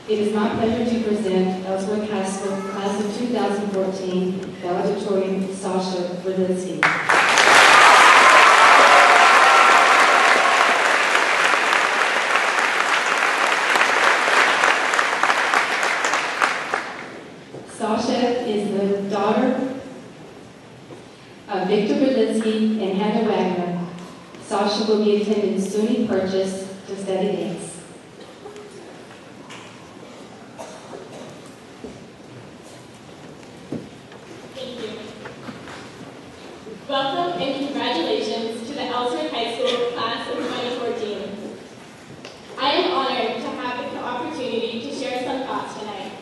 It is my pleasure to present Ellsworth High School Class of 2014 Valedictorian Sasha Rydlizky. Sasha is the daughter of Victor Rydlizky and Heather Wagner. Sasha will be attending SUNY Purchase to study dance. Welcome and congratulations to the Ellsworth High School Class of 2014. I am honored to have the opportunity to share some thoughts tonight,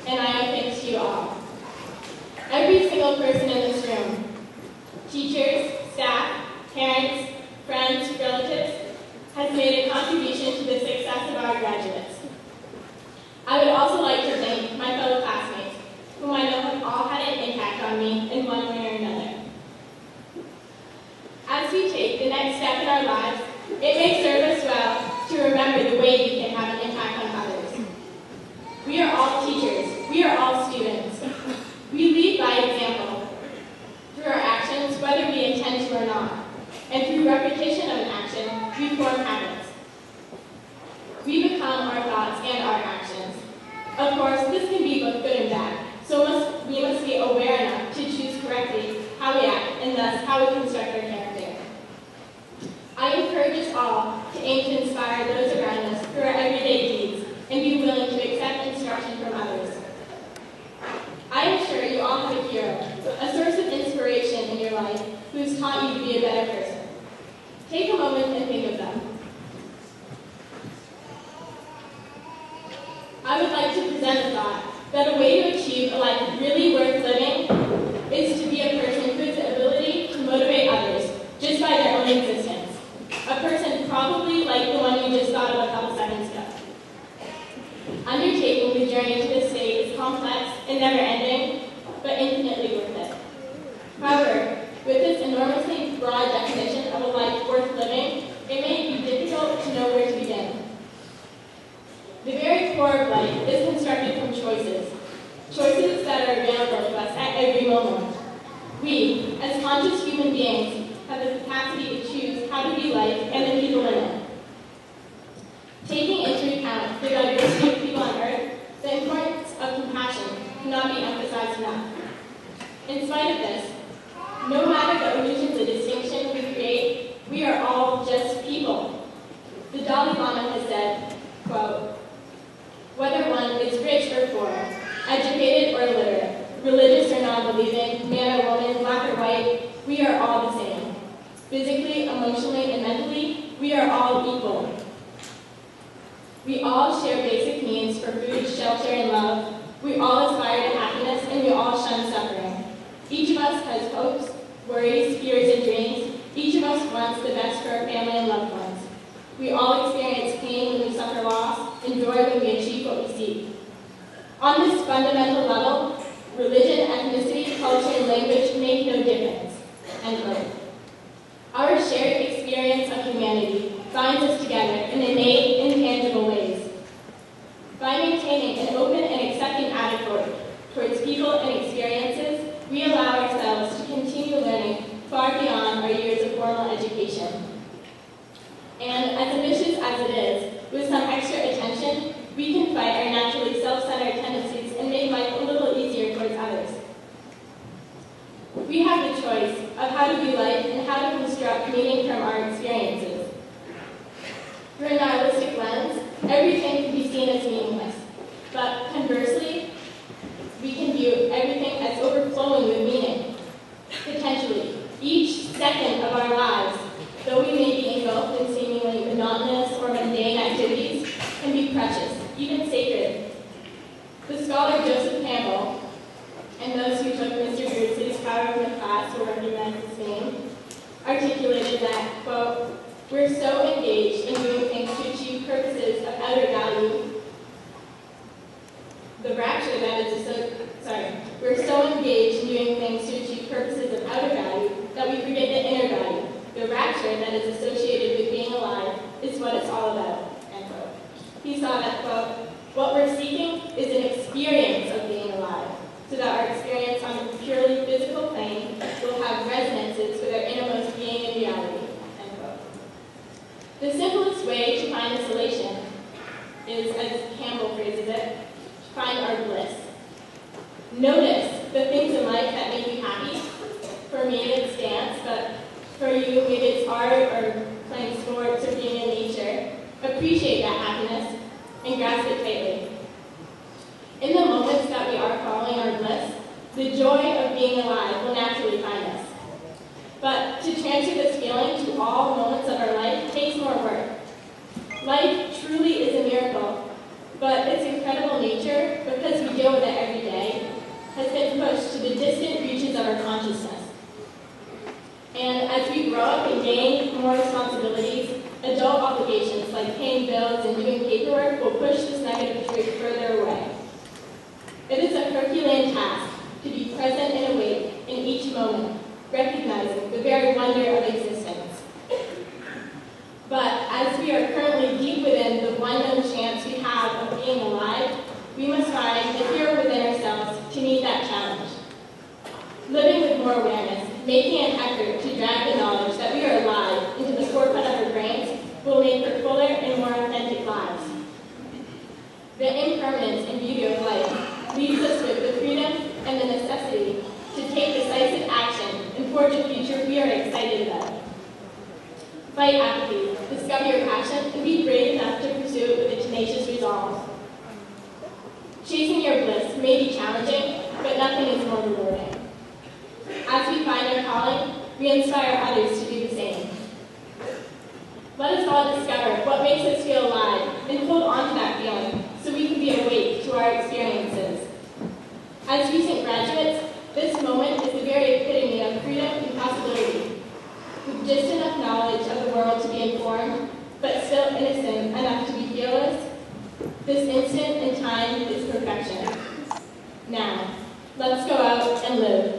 and I owe thanks to you all. Every single person in this room, teachers, staff, parents, friends, relatives, has made a contribution to the success of our graduates. I would also like to thank my fellow classmates, whom I know have all had an impact on me in one way or another. As we take the next step in our lives, it may serve us well to remember the way we can have an impact on others. We are all teachers. We are all students. We lead by example through our actions, whether we intend to or not. And through repetition of an action, we form habits. We become our thoughts and our actions. Of course, this can be both good and bad, so we must be aware enough to choose correctly how we act and thus how we construct our character. I encourage us all to aim to inspire those around us through our everyday deeds and be willing to accept instruction from others. I am sure you all have a hero, a source of inspiration in your life who has taught you to be a better person. Take a moment and think of them. I would like to present the thought that a way to achieve a life really worth living is to be a person who has the ability to motivate others just by their own existence. A person probably like the one you just thought of a couple seconds ago. Undertaking the journey to this state is complex and never-ending, but infinitely worth it. However, with this enormously broad definition of a life worth living, it may be difficult to know where to begin. The very core of life is constructed from choices. Choices that are available to us at every moment. We, as conscious human beings, have the capacity to choose how to be like and the people in it. Taking into account the diversity of people on Earth, the importance of compassion cannot be emphasized enough. In spite of this, no matter the illusions of distinction we create, we are all just people. The Dalai Lama has said, quote, "Whether one is rich or poor, educated or illiterate, religious or non-believing, man or woman, black or white, we are all the same. Physically, emotionally, and mentally, we are all equal. We all share basic needs for food, shelter, and love. We all aspire to happiness, and we all shun suffering. Each of us has hopes, worries, fears, and dreams. Each of us wants the best for our family and loved ones. We all experience pain when we suffer loss, and joy when we achieve what we seek. On this fundamental level, religion, ethnicity, culture, and language make no difference." End quote. Our shared experience of humanity binds us together in innate, intangible ways. By maintaining an open and accepting attitude towards people and experiences, we allow ourselves to continue learning far beyond our years of formal education. And as ambitious as it is, with some extra attention, we can fight our naturally self-centered tendencies and make life a little easier towards others. We have the choice of how to view life and how to construct meaning from our experiences. Through a nihilistic lens, everything can be seen as meaningless. But conversely, we can view everything as overflowing with meaning. Potentially, each second of our lives, though we may be engulfed in seemingly monotonous or mundane activities, can be precious, even sacred. The scholar Joseph Campbell, and those who took Mr. Rydlizky's Power of the Class will recognize his name, articulated that, quote, "We're so engaged in doing things to achieve purposes of outer value. We're so engaged in doing things to achieve purposes of outer value that we forget the inner value. The rapture that is associated with being alive is what it's all about." End quote. He saw that, quote, What we're seeking is an experience of being alive, so that our experience on a purely physical plane will have resonances with our innermost being and reality." End quote. The simplest way to find this elation is, as Campbell phrases it, to find our bliss. Notice the things in life that make you happy. For me, it's dance, but for you, maybe it's art or playing sports or being in nature. Appreciate that happiness and grasp it tightly. In the moments that we are following our bliss, the joy of being alive will naturally find us. But to transfer this feeling to all moments of our life takes more work. Life truly is a miracle, but its incredible nature, because we deal with it every day, has been pushed to the distant reaches of our consciousness. And as we grow up and gain more responsibilities, adult obligations like paying bills and doing paperwork will push this negative truth further away. It is a Herculean task to be present and awake in each moment, recognizing the very wonder of existence. But as we are currently deep within the one known chance we have of being alive, we must find the hero within ourselves to meet that challenge. Living with more awareness, making an effort to drag the knowledge that we are alive into the forefront of our brains will make for fuller and more authentic lives. The impermanence and beauty of life leaves us with the freedom and the necessity to take decisive action and forge a future we are excited about. Fight apathy, discover your passion, and be brave enough to pursue it with a tenacious resolve. Chasing your bliss may be challenging, but nothing is more rewarding. As we find our calling, we inspire others to do the same. Let us all discover what makes us feel alive and hold on to that feeling so we can be awake to our experiences. As recent graduates, this moment is the very epitome of freedom and possibility. With just enough knowledge of the world to be informed, but still innocent enough to be fearless, this instant in time is perfection. Now, let's go out and live.